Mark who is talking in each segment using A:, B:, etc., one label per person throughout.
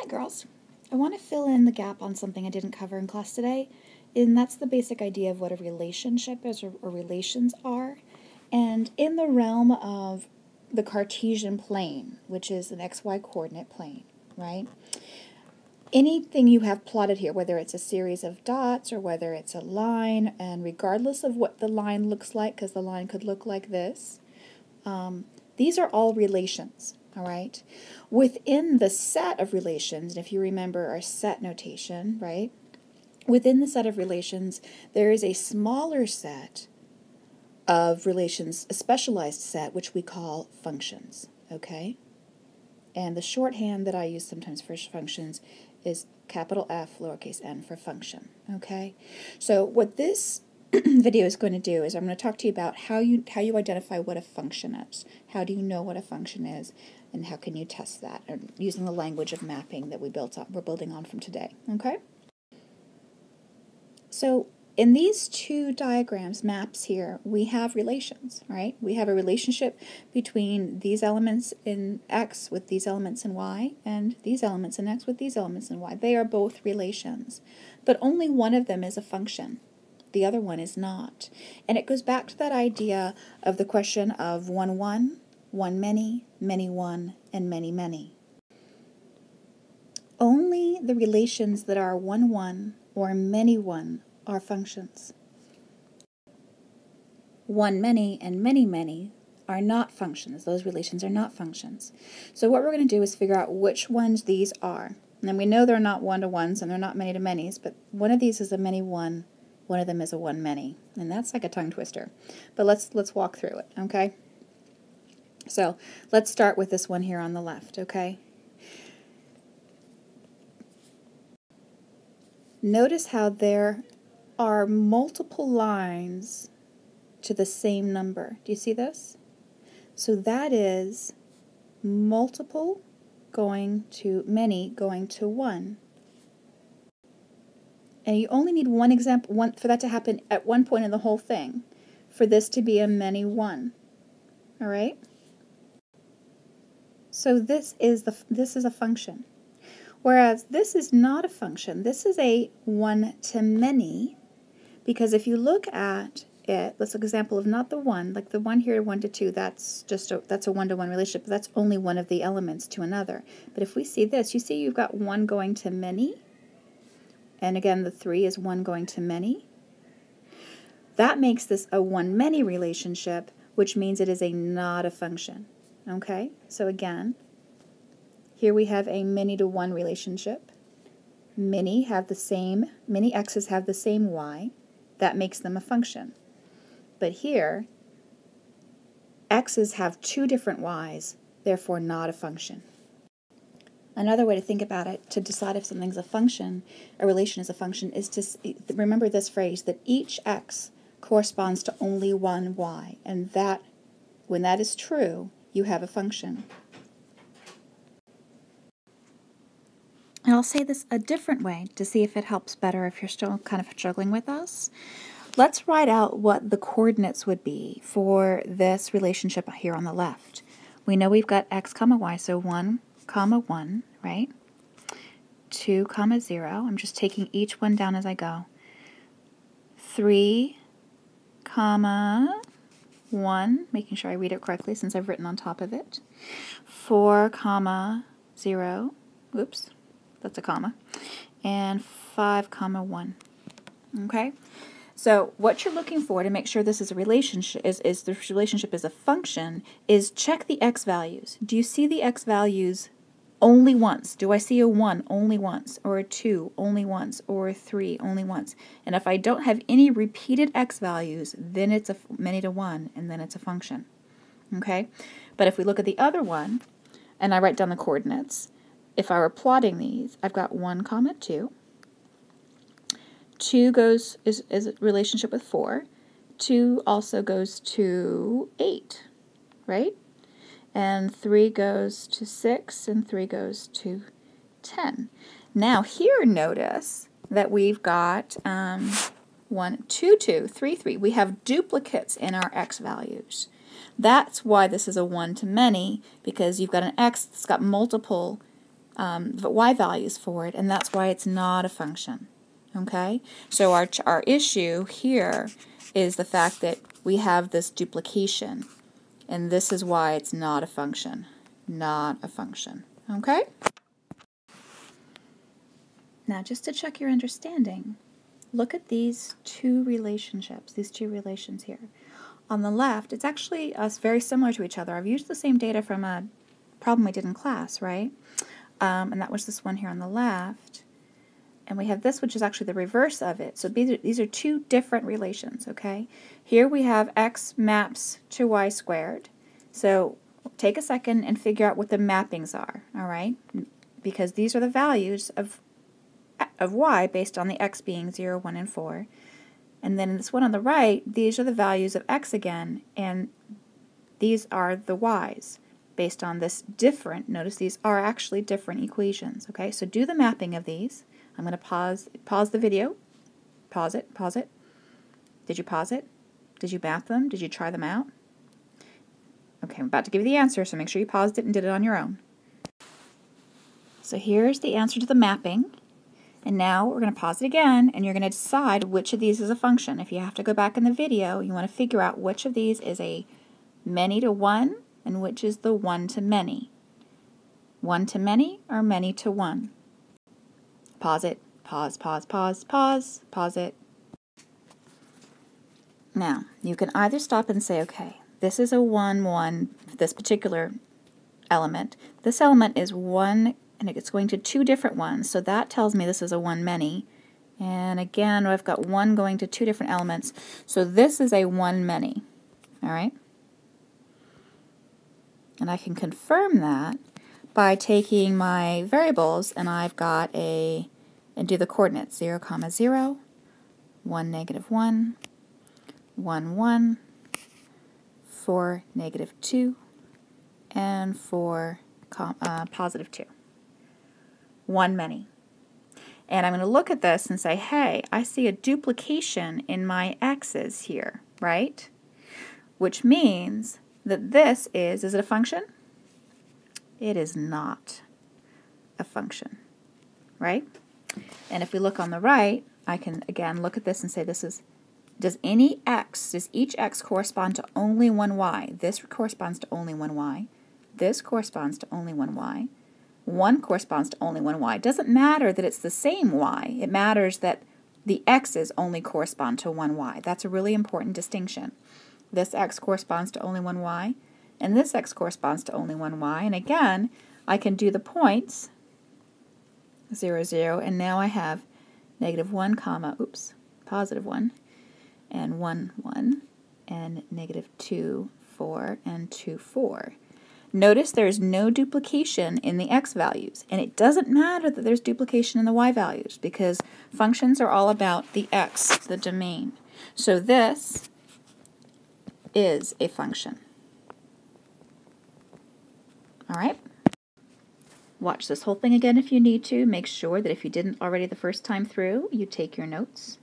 A: girls. I want to fill in the gap on something I didn't cover in class today, and that's the basic idea of what a relationship is or relations are. And in the realm of the Cartesian plane, which is an XY coordinate plane, right? Anything you have plotted here, whether it's a series of dots or whether it's a line, and regardless of what the line looks like, because the line could look like this, these are all relations. All right. Within the set of relations, and if you remember our set notation, right? Within the set of relations, there is a smaller set of relations, a specialized set, which we call functions. Okay. And the shorthand that I use sometimes for functions is capital F, lowercase n for function. Okay. So what this video is going to do is I'm going to talk to you about how you identify what a function is. How do you know what a function is, and how can you test that? And using the language of mapping that we're building on from today. Okay. So in these two diagrams, maps here, we have relations, right? We have a relationship between these elements in X with these elements in Y, and these elements in X with these elements in Y. They are both relations, but only one of them is a function. The other one is not. And it goes back to that idea of the question of one, one, many, one, and many. Only the relations that are one or many one are functions. One, many, and many are not functions. Those relations are not functions. So what we're going to do is figure out which ones these are. And we know they're not one-to-ones and they're not many-to-manys, but one of these is a many-one. One of them is a one-many, and that's like a tongue twister. But let's walk through it, okay? So let's start with this one here on the left, okay? Notice how there are multiple lines to the same number. Do you see this? So that is multiple going to many going to one. And you only need one example for that to happen at one point in the whole thing, for this to be a many one. All right? So this is a function. Whereas this is not a function. This is a one-to-many, because if you look at it, let's look at an example of not the one, like the one here, 1 to 2, that's a one-to-one relationship, but that's only one of the elements to another. But if we see this, you see you've got one going to many, and again, the 3 is one going to many. That makes this a one-many relationship, which means it is not a function. Okay? So again, here we have a many to one relationship. Many x's have the same y. That makes them a function. But here, x's have two different y's, therefore not a function. Another way to think about it, to decide if something's a function, a relation is a function, is to remember this phrase, that each x corresponds to only one y, and that, when that is true, you have a function. And I'll say this a different way to see if it helps better if you're still kind of struggling with us. Let's write out what the coordinates would be for this relationship here on the left. We know we've got x comma y, so 1, 1, right? 2, 0. I'm just taking each one down as I go. 3, 1, making sure I read it correctly since I've written on top of it. 4, 0. Oops, that's a comma. And 5, 1. Okay? So what you're looking for to make sure this is a relationship, is the relationship is a function, is check the x values. Do you see the x values only once? Do I see a 1 only once, or a 2 only once, or a 3 only once? And if I don't have any repeated x values, then it's a many to one, and then it's a function. Okay? But if we look at the other one, and I write down the coordinates, if I were plotting these, I've got 1, 2. 2 is a relationship with 4. 2 also goes to 8, right? And 3 goes to 6, and 3 goes to 10. Now here, notice that we've got 1, 2, 2, 3, 3. We have duplicates in our x values. That's why this is a one-to-many, because you've got an x that's got multiple y values for it, and that's why it's not a function. Okay? So our issue here is the fact that we have this duplication, and this is why it's not a function. Not a function. Okay? Now, just to check your understanding, look at these two relationships, these two relations here. On the left, it's actually very similar to each other. I've used the same data from a problem we did in class, right? And that was this one here on the left. And we have this, which is actually the reverse of it. So these are two different relations, okay? Here we have x maps to y squared. So take a second and figure out what the mappings are, all right? Because these are the values of y based on the x being 0, 1, and 4. And then this one on the right, these are the values of x again, and these are the y's based on this different. Notice these are actually different equations, okay? So do the mapping of these. I'm going to pause the video. Pause it. Did you pause it? Did you map them? Did you try them out? Okay, I'm about to give you the answer, so make sure you paused it and did it on your own. So here's the answer to the mapping. And now we're going to pause it again, and you're going to decide which of these is a function. If you have to go back in the video, you want to figure out which of these is a many to one and which is the one to many. One to many or many to one? Pause it. Pause it. Now, you can either stop and say, okay, this is a 1, 1, this particular element. This element is 1, and it's going to 2 different ones, so that tells me this is a 1 many. And again, I've got 1 going to 2 different elements, so this is a 1 many. All right? And I can confirm that by taking my variables, and I've got and do the coordinates, 0, 0, 1, -1, 1, 1, 4, -2, and 4, +2. 1 many. And I'm going to look at this and say, hey, I see a duplication in my x's here, right? Which means that this is it a function? It is not a function, right? And if we look on the right, I can again look at this and say does each x correspond to only one y? This corresponds to only one y. This corresponds to only one y. 1 corresponds to only one y. It doesn't matter that it's the same y. It matters that the x's only correspond to one y. That's a really important distinction. This x corresponds to only one y, and this x corresponds to only one y. And again, I can do the points, 0, 0, and now I have -1, +1, and 1, 1, and -2, 4, and 2, 4. Notice there's no duplication in the x values, and it doesn't matter that there's duplication in the y values because functions are all about the x, the domain. So this is a function. All right? Watch this whole thing again if you need to. Make sure that if you didn't already the first time through, you take your notes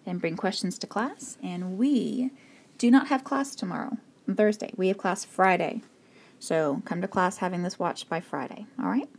A: and bring questions to class. And we do not have class tomorrow, on Thursday. We have class Friday. So come to class having this watched by Friday. All right?